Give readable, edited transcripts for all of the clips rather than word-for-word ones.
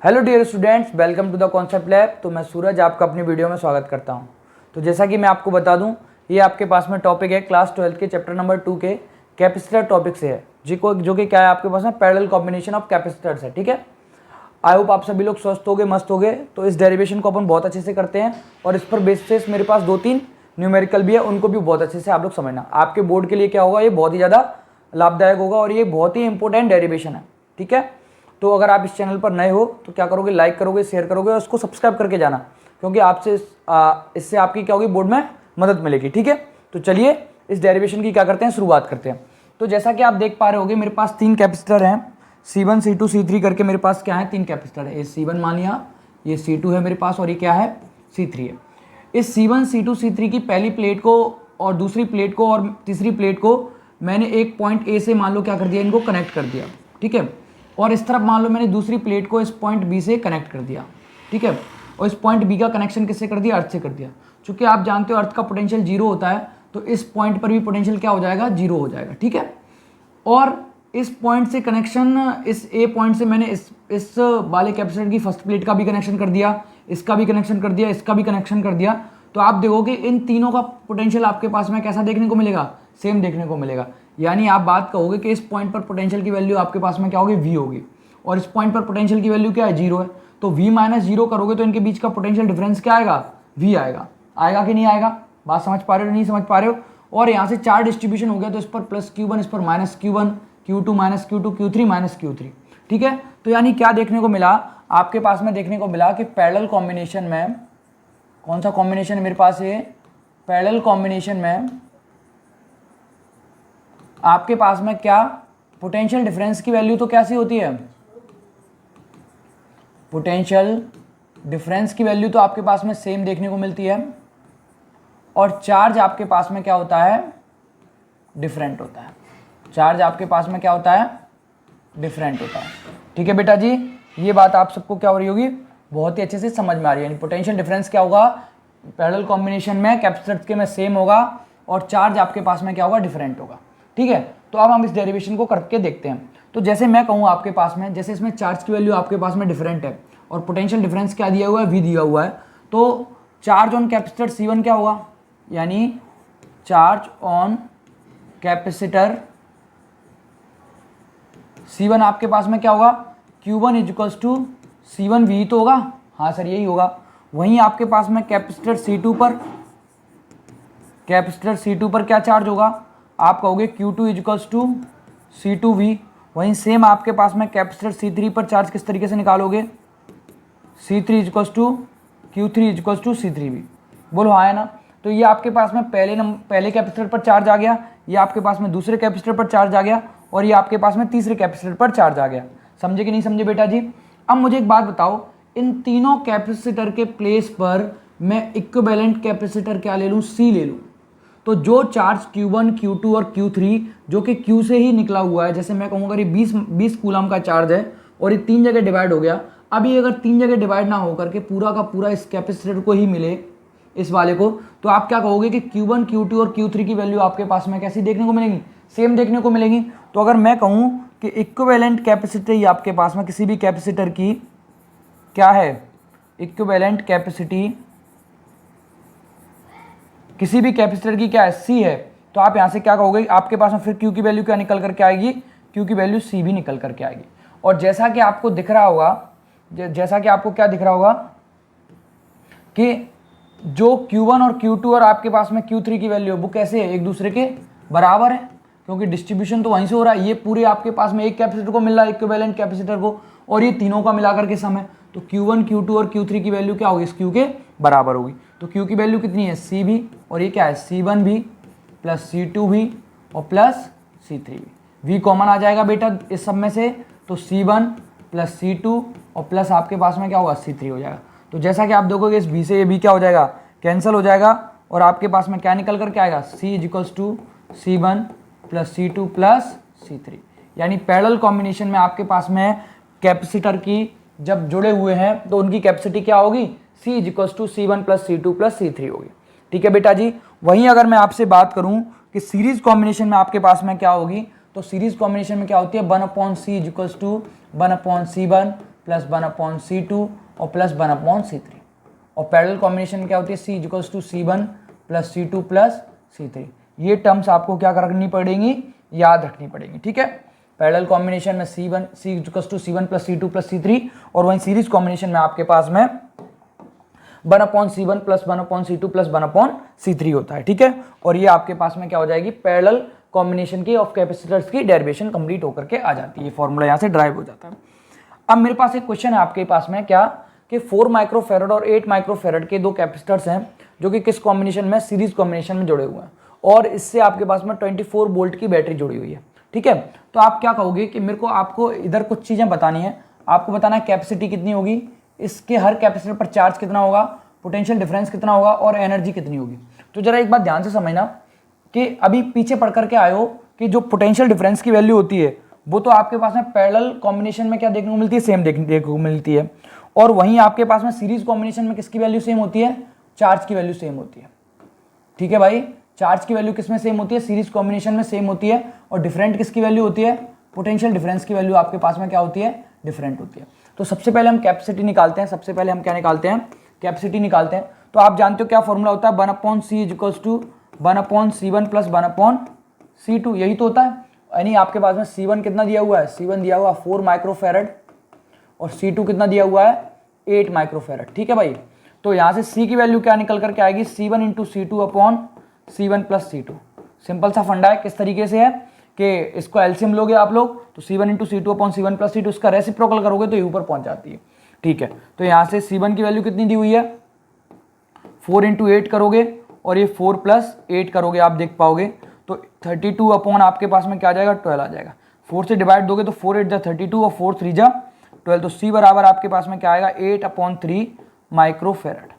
Hello dear students, welcome to the concept lab. तो मैं सूरज आपका अपनी वीडियो में स्वागत करता हूं। तो जैसा कि मैं आपको बता दूं, ये आपके पास में टॉपिक है क्लास 12 के चैप्टर नंबर 2 के कैपेसिटर टॉपिक से है जो कि क्या है आपके पास में पैरेलल कॉम्बिनेशन ऑफ कैपेसिटर्स है। ठीक है, आई होप आप सभी लोग स्वस्थ होगे, मस्त होगे। तो इस डेरिवेशन को अपन बहुत अच्छे से करते हैं और इस पर बेसिस मेरे पास 2-3 न्यूमेरिकल भी है, उनको भी बहुत अच्छे से आप लोग समझना। आपके बोर्ड के लिए क्या होगा, ये बहुत ही ज़्यादा लाभदायक होगा और ये बहुत ही इंपॉर्टेंट डेरिवेशन है। ठीक है, तो अगर आप इस चैनल पर नए हो तो क्या करोगे, लाइक करोगे, शेयर करोगे और उसको सब्सक्राइब करके जाना, क्योंकि आपसे इससे आपकी क्या होगी, बोर्ड में मदद मिलेगी। ठीक है, तो चलिए इस डेरिवेशन की क्या करते हैं, शुरुआत करते हैं। तो जैसा कि आप देख पा रहे होगे, मेरे पास 3 कैपेसिटर हैं, C1 C2 C3 करके मेरे पास क्या है, 3 कैपेसिटर है। ये C1 मान लिया, ये C2 है मेरे पास और ये क्या है, C3 है। इस C1 C2 C3 की पहली प्लेट को और दूसरी प्लेट को और तीसरी प्लेट को मैंने एक पॉइंट ए से मान लो क्या कर दिया, इनको कनेक्ट कर दिया। ठीक है, और इस तरफ मान लो मैंने दूसरी प्लेट को इस पॉइंट बी से कनेक्ट कर दिया। ठीक है, और इस पॉइंट बी का कनेक्शन किससे कर दिया, अर्थ से कर दिया। चूंकि आप जानते हो अर्थ का पोटेंशियल 0 होता है, तो इस पॉइंट पर भी पोटेंशियल क्या हो जाएगा, 0 हो जाएगा। ठीक है, और इस पॉइंट से कनेक्शन, इस ए पॉइंट से मैंने इस वाले कैपेसिटर की फर्स्ट प्लेट का भी कनेक्शन कर दिया, इसका भी कनेक्शन कर दिया, इसका भी कनेक्शन कर दिया। तो आप देखोगे इन तीनों का पोटेंशियल आपके पास में कैसा देखने को मिलेगा, सेम देखने को मिलेगा। यानी आप बात कहोगे कि इस पॉइंट पर पोटेंशियल की वैल्यू आपके पास में क्या होगी, V होगी, और इस पॉइंट पर पोटेंशियल की वैल्यू क्या है, 0 है। तो V माइनस 0 करोगे तो इनके बीच का पोटेंशियल डिफरेंस क्या आएगा, V आएगा। आएगा कि नहीं आएगा, बात समझ पा रहे हो, नहीं समझ पा रहे हो। और यहाँ से 4 डिस्ट्रीब्यूशन हो गया, तो इस पर प्लस Q1, इस पर minus Q1, Q2 minus Q2, Q3 minus Q3। ठीक है, तो यानी क्या देखने को मिला आपके पास में, देखने को मिला कि पैरेलल कॉम्बिनेशन में, कौन सा कॉम्बिनेशन है मेरे पास, ये पैरेलल कॉम्बिनेशन में आपके पास में क्या पोटेंशियल डिफरेंस की वैल्यू तो कैसी होती है, पोटेंशियल डिफरेंस की वैल्यू तो आपके पास में सेम देखने को मिलती है, और चार्ज आपके पास में क्या होता है, डिफरेंट होता है। चार्ज आपके पास में क्या होता है, डिफरेंट होता है। ठीक है बेटा जी, ये बात आप सबको क्या हो रही होगी, बहुत ही अच्छे से समझ में आ रही है। यानी पोटेंशियल डिफरेंस क्या होगा, पैरेलल कॉम्बिनेशन में कैपेसिटर्स के में सेम होगा और चार्ज आपके पास में क्या होगा, डिफरेंट होगा। ठीक है, तो अब हम इस डेरिवेशन को करके देखते हैं। तो जैसे मैं कहूँ आपके पास में, जैसे इसमें चार्ज की वैल्यू आपके पास में डिफरेंट है और पोटेंशियल डिफरेंस क्या दिया हुआ है, V दिया हुआ है, तो चार्ज ऑन कैपेसिटर C1 क्या होगा, यानी चार्ज ऑन कैपेसिटर C1 आपके पास में क्या होगा, Q1 इजिकल्स टू C1V तो होगा, हाँ सर यही होगा। वहीं आपके पास में कैपेसिटर C2 पर क्या चार्ज होगा, आप कहोगे Q2 इजिकल्स टू C2V। वहीं सेम आपके पास में कैपेसिटर C3 पर चार्ज किस तरीके से निकालोगे, C3 equals to Q3 equals to C3V। बोलो हाँ है ना। तो ये आपके पास में पहले कैपेसिटर पर चार्ज आ गया, ये आपके पास में दूसरे कैपेसिटर पर चार्ज आ गया, और ये आपके पास में तीसरे कैपेसिटर पर चार्ज आ गया। समझे कि नहीं समझे बेटा जी। अब मुझे एक बात बताओ, इन तीनों कैपेसिटर के प्लेस पर मैं इक्विवेलेंट कैपेसिटर क्या ले लूँ, C ले लूँ। तो जो चार्ज Q1, Q2 और Q3 जो कि Q से ही निकला हुआ है, जैसे मैं कहूँगा ये 20 कूलम का चार्ज है और ये 3 जगह डिवाइड हो गया। अभी अगर 3 जगह डिवाइड ना होकर के पूरा का पूरा इस कैपेसिटर को ही मिले, इस वाले को, तो आप क्या कहोगे कि Q1, Q2 और Q3 की वैल्यू आपके पास में कैसी देखने को मिलेगी, सेम देखने को मिलेगी। तो अगर मैं कहूँ कि इक्विवेलेंट कैपेसिटी ही आपके पास में किसी भी कैपेसिटर की क्या है, इक्विवेलेंट कैपेसिटी किसी भी कैपेसिटर की क्या है, C है, तो आप यहाँ से क्या कहोगे, आपके पास में फिर Q की वैल्यू क्या निकल करके आएगी, Q की वैल्यू C भी निकल करके आएगी। और जैसा कि आपको दिख रहा होगा, जैसा कि आपको क्या दिख रहा होगा कि जो Q1 और Q2 और आपके पास में Q3 की वैल्यू वो कैसे है, एक दूसरे के बराबर है, क्योंकि डिस्ट्रीब्यूशन तो वहीं से हो रहा है। ये पूरे आपके पास में एक कैपेसिटर को मिल रहा है, इक्विवेलेंट कैपेसिटर को, और ये तीनों का मिलाकर के सम है। तो Q1, Q2 और Q3 की वैल्यू क्या होगी, इस Q के बराबर होगी। तो Q की वैल्यू कितनी है, C भी, और ये क्या है, C1 भी प्लस C2 भी और प्लस C3 भी। V कॉमन आ जाएगा बेटा इस सब में से, तो C1 प्लस C2 और प्लस आपके पास में क्या होगा, C3 हो जाएगा। तो जैसा कि आप देखोगे इस V से ये V क्या हो जाएगा, कैंसिल हो जाएगा, और आपके पास में क्या निकल करके आएगा, C equals to C1 plus C2 plus C3। यानी पैरेलल कॉम्बिनेशन में आपके पास में कैपेसिटर की जब जुड़े हुए हैं तो उनकी कैपेसिटी क्या होगी, C equals to C1 plus C2 plus C3 होगी। ठीक है बेटा जी। वहीं अगर मैं आपसे बात करूं कि सीरीज कॉम्बिनेशन में आपके पास में क्या होगी, तो सीरीज कॉम्बिनेशन में क्या होती है, 1/C equals to 1/C1 plus 1/C2 और प्लस 1/C3। और पैरेलल कॉम्बिनेशन क्या होती है, C equals to C1 plus C2 plus C3। ये टर्म्स आपको क्या रखनी पड़ेंगी, याद रखनी पड़ेंगी, ठीक है। पैरेलल कॉम्बिनेशन में C equals to C1 plus C2 plus C3, और वहीं सीरीज कॉम्बिनेशन में आपके पास में 1/C1 plus 1/C2 plus 1/C3 होता है, ठीक है। और ये आपके पास में क्या हो जाएगी, पैरेलल कॉम्बिनेशन की ऑफ कैपेसिटर्स की डेरिवेशन कंप्लीट होकर के आ जाती है, फॉर्मूला यहाँ से ड्राइव हो जाता है। अब मेरे पास एक क्वेश्चन है आपके पास में क्या, कि 4 माइक्रोफेरेड और 8 माइक्रोफेरेड के दो कैपेसिटर्स हैं जो कि किस कॉम्बिनेशन में, सीरीज कॉम्बिनेशन में जुड़े हुए हैं, और इससे आपके पास में 24 वोल्ट की बैटरी जुड़ी हुई है, ठीक है। तो आप क्या कहोगे कि मेरे को आपको इधर कुछ चीज़ें बतानी है, आपको बताना है कैपेसिटी कितनी होगी, इसके हर कैपेसिटर पर चार्ज कितना होगा, पोटेंशियल डिफरेंस कितना होगा, और एनर्जी कितनी होगी। तो जरा एक बात ध्यान से समझना कि अभी पीछे पढ़ करके आए हो कि जो पोटेंशियल डिफरेंस की वैल्यू होती है वो तो आपके पास में पैरेलल कॉम्बिनेशन में क्या देखने को मिलती है, सेम देखने को मिलती है, और वहीं आपके पास में सीरीज कॉम्बिनेशन में किसकी वैल्यू सेम होती है, चार्ज की वैल्यू सेम होती है, ठीक है भाई। चार्ज की वैल्यू किसमें सेम होती है, सीरीज कॉम्बिनेशन में सेम होती है, और डिफरेंट किसकी वैल्यू होती है, पोटेंशियल डिफरेंस की वैल्यू आपके पास में क्या होती है, डिफरेंट होती है। तो सबसे पहले हम कैपेसिटी निकालते हैं, सबसे पहले हम क्या निकालते हैं, कैपेसिटी निकालते हैं। तो आप जानते हो क्या फॉर्मूला होता है, 1/C equals to 1/C1 plus 1/C2, यही तो होता है। यानी आपके पास में C1 कितना दिया हुआ है, C1 दिया हुआ 4 माइक्रोफेरेड, और C2 कितना दिया हुआ है, 8 माइक्रोफेरेड, ठीक है भाई। तो यहाँ से C की वैल्यू क्या निकल करके आएगी, C1 into C2 upon C1 plus C2। Simple सा फंडा है, किस तरीके से है कि इसको एलसीएम लोगे आप लोग तो C1 into C2 upon C1 plus C2, इसका रेसिप्रोकल करोगे तो ये ऊपर पहुंच जाती है, ठीक है। तो यहाँ से C1 की वैल्यू कितनी दी हुई है, 4 इंटू 8 करोगे, और ये 4 प्लस 8 करोगे, आप देख पाओगे तो 32 अपॉन आपके पास में क्या आ जाएगा, 12 आ जाएगा। 4 से डिवाइड दोगे तो 4 8 जा 32 और 4 3 जा 12, तो C बराबर आपके पास में क्या आएगा, 8/3 माइक्रोफेरेड।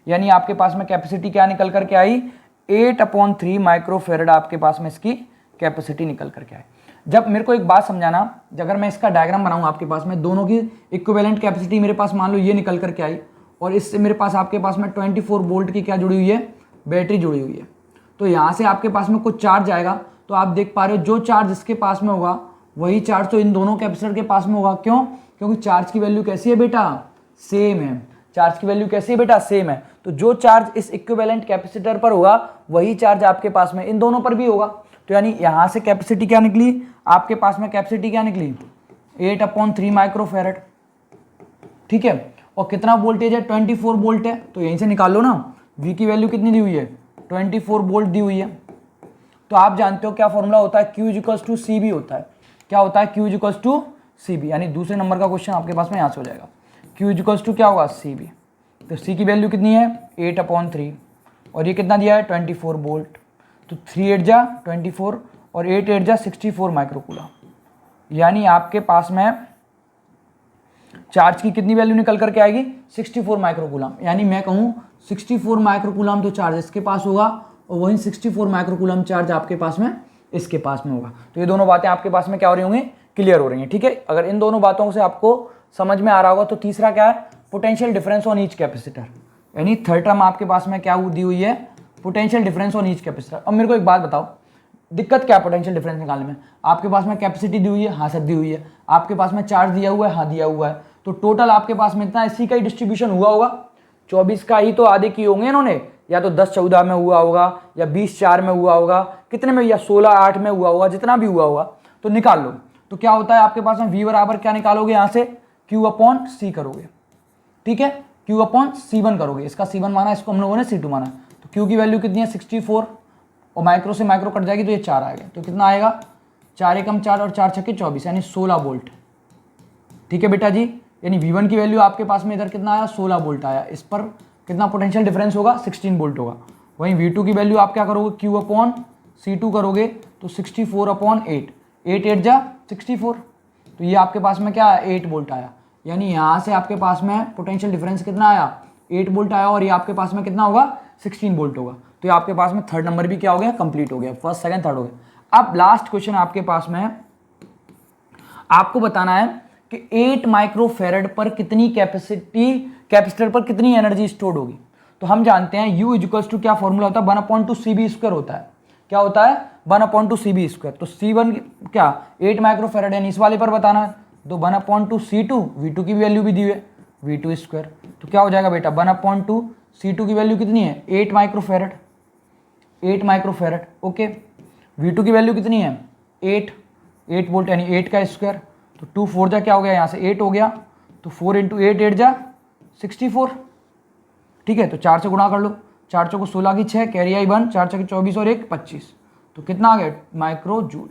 यानी आपके पास में कैपेसिटी क्या निकल करके आई, 8/3 माइक्रोफेरेड आपके पास में इसकी कैपेसिटी निकल करके आई। जब मेरे को एक बात समझाना, अगर मैं इसका डायग्राम बनाऊं आपके पास में, दोनों की इक्विवेलेंट कैपेसिटी मेरे पास मान लो ये निकल करके आई, और इससे मेरे पास आपके पास में 24 वोल्ट की क्या जुड़ी हुई है, बैटरी जुड़ी हुई है। तो यहाँ से आपके पास में कुछ चार्ज आएगा, तो आप देख पा रहे हो जो चार्ज इसके पास में होगा वही चार्ज तो इन दोनों कैपेसिटर के पास में होगा। क्यों, क्योंकि चार्ज की वैल्यू कैसी है बेटा, सेम है। चार्ज की वैल्यू कैसी है बेटा, सेम है। तो जो चार्ज इस इक्विवेलेंट कैपेसिटर पर होगा वही चार्ज आपके पास में इन दोनों पर भी होगा। तो यानी यहाँ से कैपेसिटी क्या निकली, आपके पास में कैपेसिटी क्या निकली, 8/3 माइक्रोफेरेड, ठीक है। और कितना वोल्टेज है, 24 वोल्ट है, तो यहीं से निकाल लो ना, V की वैल्यू कितनी दी हुई है, 24 वोल्ट दी हुई है। तो आप जानते हो क्या फॉर्मूला होता है, Q इक्वल्स टू CB होता है। क्या होता है, Q इक्वल्स टू CB, यानी दूसरे नंबर का क्वेश्चन आपके पास में यहाँ से हो जाएगा। Q इक्वल्स टू क्या होगा, CB। तो C की वैल्यू कितनी है, 8/3, और ये कितना दिया है, 24 वोल्ट। तो 3 8 जा 24 और 8 8 जा 64 माइक्रोकूलम। यानी आपके पास में चार्ज की कितनी वैल्यू निकल करके आएगी, 64 माइक्रोकूलम। यानी मैं कहूँ 64 माइक्रोकूलम तो चार्ज इसके पास होगा, और वहीं 64 माइक्रोकूलम चार्ज आपके पास में इसके पास में होगा। तो ये दोनों बातें आपके पास में क्या हो रही होंगी, क्लियर हो रही हैं, ठीक है। अगर इन दोनों बातों से आपको समझ में आ रहा होगा तो तीसरा क्या है, potential difference on each capacitor. यानी थर्ड टर्म आपके पास में क्या दी हुई है, potential difference on each capacitor. अब मेरे को एक बात बताओ, दिक्कत क्या है पोटेंशियल डिफरेंस निकालने में। आपके पास में कैपेसिटी दी हुई है, हाँ सर दी हुई है। आपके पास में चार्ज दिया हुआ है, हाँ दिया हुआ है। तो टोटल आपके पास में इतना इसी का ही डिस्ट्रीब्यूशन हुआ होगा, 24 का ही तो आधे किए होंगे इन्होंने, या तो 10/14 में हुआ होगा, या 20/4 में हुआ होगा, कितने में, या 16/8 में हुआ होगा, जितना भी हुआ होगा तो निकाल लो। तो क्या होता है आपके पास में, V बराबर क्या निकालोगे, यहाँ से Q/C करोगे, ठीक है। Q/C1 करोगे, इसका C1 माना, इसको हम लोगों ने C2 माना। तो Q की वैल्यू कितनी है, 64, और माइक्रो से माइक्रो कट जाएगी तो ये 4 आ गया। तो कितना आएगा, 4 एकम 4 और 4 छक्के 24, यानी 16 वोल्ट, ठीक है बेटा जी। यानी V1 की वैल्यू आपके पास में इधर कितना आया, 16 वोल्ट आया। इस पर कितना पोटेंशियल डिफरेंस होगा, 16 वोल्ट होगा। वहीं V2 की वैल्यू आप क्या करोगे, Q/C2 करोगे, तो 64/8, 8 8 जा 64, तो ये आपके पास में क्या है, 8 वोल्ट आया। यानी यहाँ से आपके पास में पोटेंशियल डिफरेंस कितना आया, 8 वोल्ट आया, और ये आपके पास में कितना होगा, 16 वोल्ट होगा। तो ये आपके पास में थर्ड नंबर भी क्या हो गया, कंप्लीट हो गया, फर्स्ट सेकंड थर्ड हो गया। अब लास्ट क्वेश्चन आपके पास में आपको बताना है कि 8 माइक्रोफेरेड पर कितनी कैपेसिटर पर कितनी एनर्जी स्टोर्ड होगी। तो हम जानते हैं U इक्वल्स टू क्या फॉर्मूला होता है, 1/2CB² होता है। क्या होता है, 1/2CB²। तो C1 क्या 8 माइक्रोफेरेड है, इस वाले पर बताना है, तो 1/2 C2, V2 की वैल्यू भी दी हुई है V2 स्क्वायर। तो क्या हो जाएगा बेटा 1/2 C2 की वैल्यू कितनी है 8 माइक्रोफेरेड, 8 माइक्रोफेरेड। ओके, V2 की वैल्यू कितनी है 8 वोल्ट यानी 8 का स्क्वायर। तो 2 4 जा क्या हो गया यहाँ से 8 हो गया, तो 4 × 8 8 जा 64। ठीक है, तो 4 से गुणा कर लो, 4 चौको 16 की 6, कैरी आई 1, 4 छक्के 24 और 1 25। तो कितना आ गया माइक्रो जूल।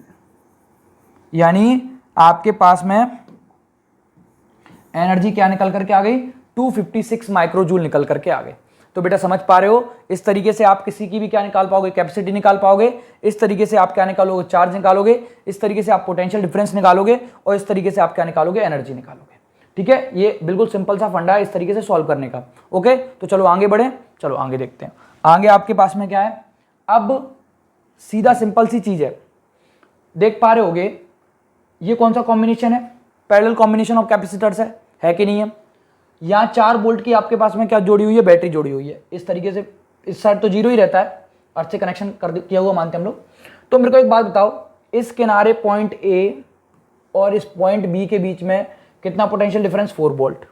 यानी आपके पास में एनर्जी क्या निकल करके आ गई 256 माइक्रो जूल निकल करके आ गए। तो बेटा समझ पा रहे हो, इस तरीके से आप किसी की भी क्या निकाल पाओगे कैपेसिटी निकाल पाओगे, इस तरीके से आप क्या निकालोगे चार्ज निकालोगे, इस तरीके से आप पोटेंशियल डिफरेंस निकालोगे, और इस तरीके से आप क्या निकालोगे एनर्जी निकालोगे। ठीक है, ये बिल्कुल सिंपल सा फंडा है इस तरीके से सॉल्व करने का। ओके, तो चलो आगे बढ़े, चलो आगे देखते हैं। आगे आपके पास में क्या है, अब सीधा सिंपल सी चीज है, देख पा रहे होगे ये कौन सा कॉम्बिनेशन है, पैरेलल कॉम्बिनेशन ऑफ कैपेसिटर्स है कि नहीं है। यहाँ 4 वोल्ट की आपके पास में क्या जोड़ी हुई है, बैटरी जोड़ी हुई है। इस तरीके से इस साइड तो 0 ही रहता है, अर्थ से कनेक्शन किया हुआ मानते हैं हम लोग। तो मेरे को एक बात बताओ, इस किनारे पॉइंट ए और इस पॉइंट बी के बीच में कितना पोटेंशियल डिफरेंस 4 वोल्ट।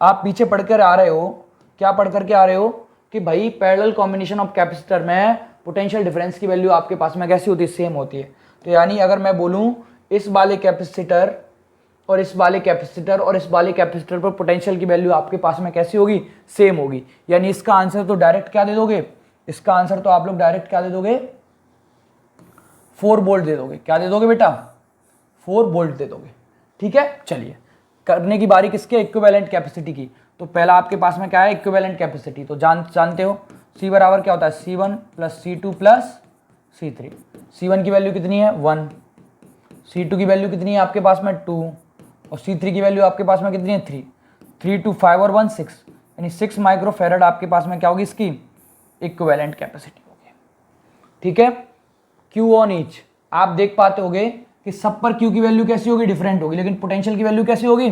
आप पीछे पढ़ कर आ रहे हो, क्या पढ़ करके आ रहे हो कि भाई पैरेलल कॉम्बिनेशन ऑफ कैपेसिटर में पोटेंशियल डिफरेंस की वैल्यू आपके पास में कैसी होती है, सेम होती है। तो यानी अगर मैं बोलूं इस वाले कैपेसिटर और इस वाले कैपेसिटर और इस वाले कैपेसिटर पर पोटेंशियल की वैल्यू आपके पास में कैसी होगी, सेम होगी। यानी इसका आंसर तो डायरेक्ट क्या दे दोगे, इसका आंसर तो आप लोग डायरेक्ट क्या दे दोगे 4 वोल्ट दे दोगे। क्या दे दोगे बेटा 4 वोल्ट दे दोगे। ठीक है, चलिए करने की बारी किसके, इक्विवेलेंट कैपेसिटी की। तो पहला आपके पास में क्या है इक्विवेलेंट कैपेसिटी, तो जानते हो C बराबर क्या होता है C1 + C2 + C3। C1 की वैल्यू कितनी है 1, C2 की वैल्यू कितनी है आपके पास में 2 और C3 की वैल्यू आपके पास में कितनी है 3। 3 2 5 और 1 6, यानी 6 माइक्रोफेरेड आपके पास में क्या होगी इसकी इक्विवेलेंट कैपेसिटी होगी। ठीक है, Q ऑन ईच आप देख पाते होगे कि सब पर Q की वैल्यू कैसी होगी, डिफरेंट होगी, लेकिन पोटेंशियल की वैल्यू कैसी होगी,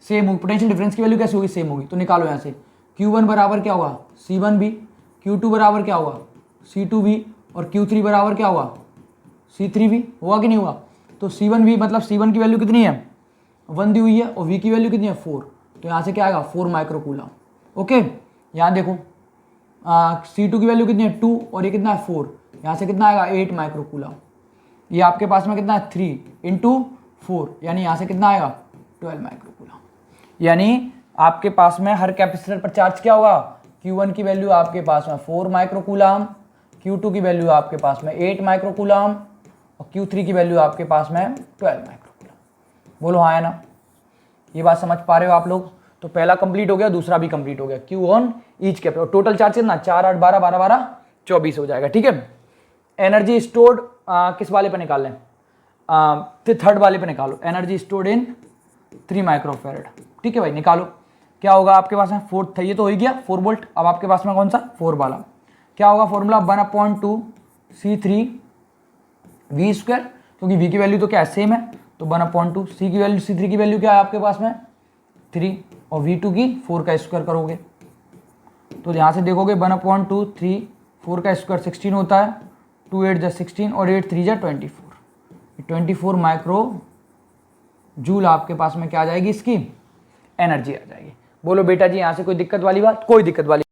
सेम होगी। पोटेंशियल डिफरेंस की वैल्यू कैसी होगी, सेम होगी। तो निकालो यहाँ से Q1 बराबर क्या होगा C1V, Q2 बराबर क्या होगा C2V और Q3 बराबर क्या होगा C3V। हुआ कि नहीं हुआ। तो C1V मतलब C1 की वैल्यू कितनी है 1 दी हुई है और V की वैल्यू कितनी है 4। तो यहाँ से क्या आएगा 4 माइक्रो कूलम। ओके, यहाँ देखो C2 की वैल्यू कितनी है 2 और ये कितना है 4, यहाँ से कितना आएगा 8 माइक्रो कूलम। ये आपके पास में कितना है 3 × 4, यानी यहाँ से कितना आएगा 12 माइक्रो कूलम। यानी आपके पास में हर कैपेसिटर पर चार्ज क्या होगा, Q1 की वैल्यू आपके पास में 4 माइक्रो कूलम, Q2 की वैल्यू आपके पास में 8 माइक्रो कूलम और Q3 की वैल्यू आपके पास में 12 माइक्रो कूलम। बोलो हाँ है ना, ये बात समझ पा रहे हो आप लोग। तो पहला कंप्लीट हो गया, दूसरा भी कंप्लीट हो गया। Q on each capacitor, total charge कितना 4 8 12 12 12 24 हो जाएगा। ठीक है, एनर्जी स्टोर्ड किस वाले पे निकाल लें, थर्ड वाले पे निकालो। Energy stored in 3 microfarad. ठीक है भाई, निकालो क्या होगा आपके पास में 4 था, ये तो हो ही गया 4 वोल्ट। अब आपके पास में कौन सा 4 वाला, क्या होगा फॉर्मूला 1/2 C3V स्क्वायर, क्योंकि V की वैल्यू तो क्या है सेम है। तो 1/2 C की वैल्यू C3 की वैल्यू क्या है आपके पास में 3 और V2 की 4 का स्क्वायर करोगे। तो यहाँ से देखोगे 1/2 3 4 का स्क्वायर 16 होता है, 2 8 जा 16 और 8 3 जा 24। 24 माइक्रो जूल आपके पास में क्या आ जाएगी इसकी एनर्जी आ जाएगी। बोलो बेटा जी यहाँ से कोई दिक्कत वाली बात, कोई दिक्कत वाली